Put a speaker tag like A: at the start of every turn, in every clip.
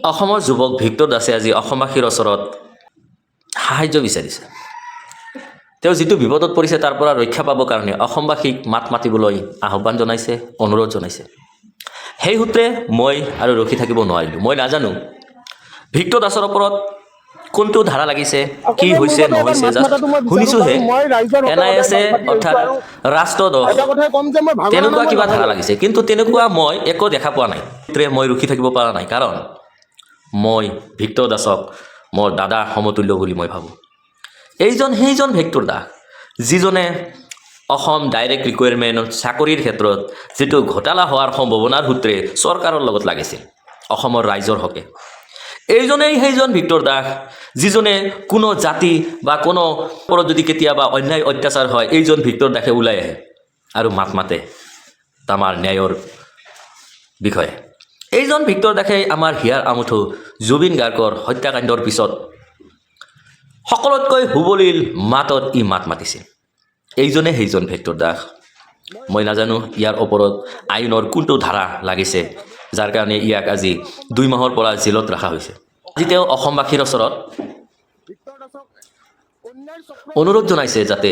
A: অসমৰ যুৱক ভিক্টৰ দাসে আজি অসমবাসীৰ ওচৰত সাহায্য বিচাৰিছে। তেওঁ যিটো বিপদত পৰিছে তাৰ পৰা ৰক্ষা পাবৰ কাৰণে অসমবাসীক মাত মাতিবলৈ আহ্বান জনাইছে, অনুৰোধ জনাইছে। সেই সূত্ৰে মই আৰু ৰখি থাকিব নোৱাৰিলোঁ। মই নাজানো ভিক্টৰ দাসৰ ওপৰত কোনটো ধাৰা লাগিছে, কি হৈছে নহৈছে, জাষ্ট শুনিছোঁহে NIS অৰ্থাৎ ৰাষ্ট্ৰদ্ৰোহ তেনেকুৱা কিবা ধাৰা লাগিছে, কিন্তু তেনেকুৱা মই একো দেখা পোৱা নাই। মই ৰখি থাকিব পৰা নাই, কাৰণ মই ভিক্টৰ দাসক মোৰ দাদা সমতুল্য বুলি মই ভাবোঁ। সেইজন ভিক্টৰ দাস যিজনে অসম ডাইৰেক্ট ৰিকুৱাৰমেণ্ট চাকৰিৰ ক্ষেত্ৰত যিটো ঘোটালা হোৱাৰ সম্ভাৱনাৰ সূত্ৰে চৰকাৰৰ লগত লাগিছিল অসমৰ ৰাইজৰ হকে। সেইজন ভিক্টৰ দাস যিজনে কোনো জাতি বা কোনো ওপৰত যদি কেতিয়াবা অন্যায় অত্যাচাৰ হয়, এইজন ভিক্টৰ দাসে ওলাই আহে আৰু মাত মাতে আমাৰ ন্যায়ৰ বিষয়ে। এইজন ভিক্টৰ দাসে আমাৰ হিয়াৰ আমঠু জুবিন গাৰ্গৰ হত্যাকাণ্ডৰ পিছত সকলোতকৈ হুবলিল মাতত মাত মাতিছিল। সেইজন ভিক্টৰ দাস। মই নাজানো ইয়াৰ ওপৰত আইনৰ কোনটো ধাৰা লাগিছে, যাৰ কাৰণে ইয়াক আজি 2 মাহৰ পৰা জেলত ৰখা হৈছে। আজি তেওঁ অসমবাসীৰ ওচৰত অনুৰোধ জনাইছে যাতে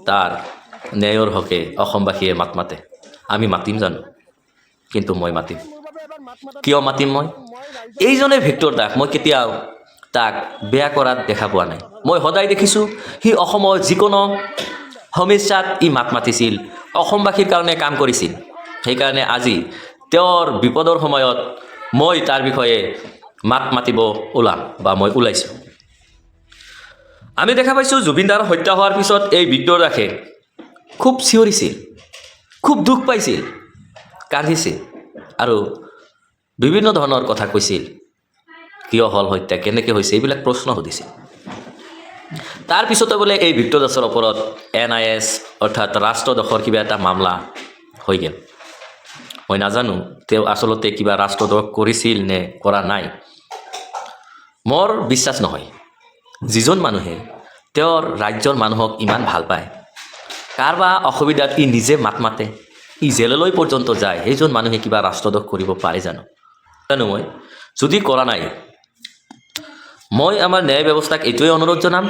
A: তাৰ ন্যায়ৰ হকে অসমবাসীয়ে মাত মাতে। আমি মাতিম জানো? কিন্তু মই মাতিম। কিয় মাতিম? মই এইজনে ভিক্টৰ দাস, মই কেতিয়াও তাক বেয়া কৰাত দেখা পোৱা নাই। মই সদায় দেখিছোঁ সি অসমৰ যিকোনো সমস্যাত মাত মাতিছিল, অসমবাসীৰ কাৰণে কাম কৰিছিল। সেইকাৰণে আজি তেওঁৰ বিপদৰ সময়ত মই তাৰ বিষয়ে মাত মাতিব ওলাম বা মই ওলাইছোঁ। আমি দেখা পাইছোঁ জুবিন দাৰ হত্যা হোৱাৰ পিছত এই ভিক্টৰ দাসে খুব চিঞৰিছিল, খুব দুখ পাইছিল, কান্দিছিল আৰু বিভিন্ন ধৰণৰ কথা কৈছিল। কিয় হ'ল হত্যা, কেনেকৈ হৈছে, এইবিলাক প্ৰশ্ন সুধিছিল। তাৰপিছতে বোলে এই ভিক্টৰ দাসৰ ওপৰত NIS অৰ্থাৎ ৰাষ্ট্ৰদ্ৰোহৰ কিবা এটা মামলা হৈ গ'ল। মই নাজানো তেওঁ আচলতে কিবা ৰাষ্ট্ৰদ্ৰোহ কৰিছিল নে কৰা নাই। মোৰ বিশ্বাস নহয়। যিজন মানুহে তেওঁৰ ৰাজ্যৰ মানুহক ইমান ভাল পায়, কাৰোবাৰ অসুবিধাত নিজে মাত মাতে, জেললৈ পৰ্যন্ত যায়, সেইজন মানুহে কিবা ৰাষ্ট্ৰদ্ৰোহ কৰিব পাৰে জানো? মই যদি কৰা নাই, মই আমাৰ ন্যায় ব্যৱস্থাক এইটোৱে অনুৰোধ জনাম,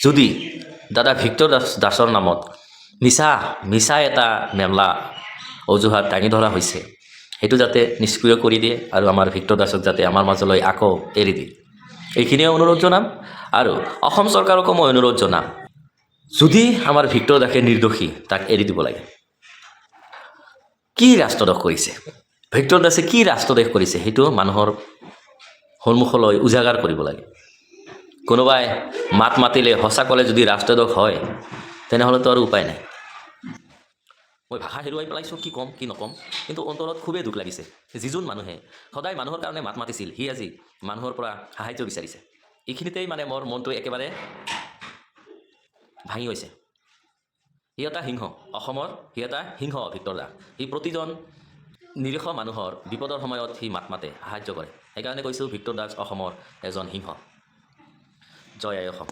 A: যদি দাদা ভিক্টৰ দাসৰ নামত মিছা এটা মামলা অজুহাত দাঙি ধৰা হৈছে, সেইটো যাতে নিষ্ক্ৰিয় কৰি দিয়ে আৰু আমাৰ ভিক্টৰ দাসক যাতে আমাৰ মাজলৈ আকৌ এৰি দিয়ে, এইখিনিয়ে অনুৰোধ জনাম। আৰু অসম চৰকাৰকো মই অনুৰোধ জনাম, যদি আমাৰ ভিক্টৰ দাসে নিৰ্দোষী, তাক এৰি দিব লাগে। কি ৰাষ্ট্ৰদ্ৰোহ কৰিছে ভিক্টৰ দাসে, কি ৰাষ্ট্ৰদ্ৰোহ কৰিছে, সেইটো মানুহৰ সন্মুখলৈ উজাগাৰ কৰিব লাগে। কোনোবাই মাত মাতিলে সঁচা ক'লে যদি ৰাষ্ট্ৰদ্ৰোহ হয়, তেনেহ'লেতো আৰু উপায় নাই। মই ভাষা হেৰুৱাই পেলাইছোঁ, কি ক'ম কি নক'ম, কিন্তু অন্তৰত খুবেই দুখ লাগিছে। যিজন মানুহে সদায় মানুহৰ কাৰণে মাত মাতিছিল, সি আজি মানুহৰ পৰা সাহায্য বিচাৰিছে। এইখিনিতেই মানে মোৰ মনটো একেবাৰে ভাঙি গৈছে। সি এটা সিংহ, অসমৰ সি এটা সিংহ ভিক্টৰ দাস। সি প্ৰতিজন নিৰীহ মানুহৰ বিপদৰ সময়ত সি মাত মাতে, সাহায্য কৰে। সেইকাৰণে কৈছোঁ ভিক্টৰ দাস অসমৰ এজন সিংহ। জয় আই অসম।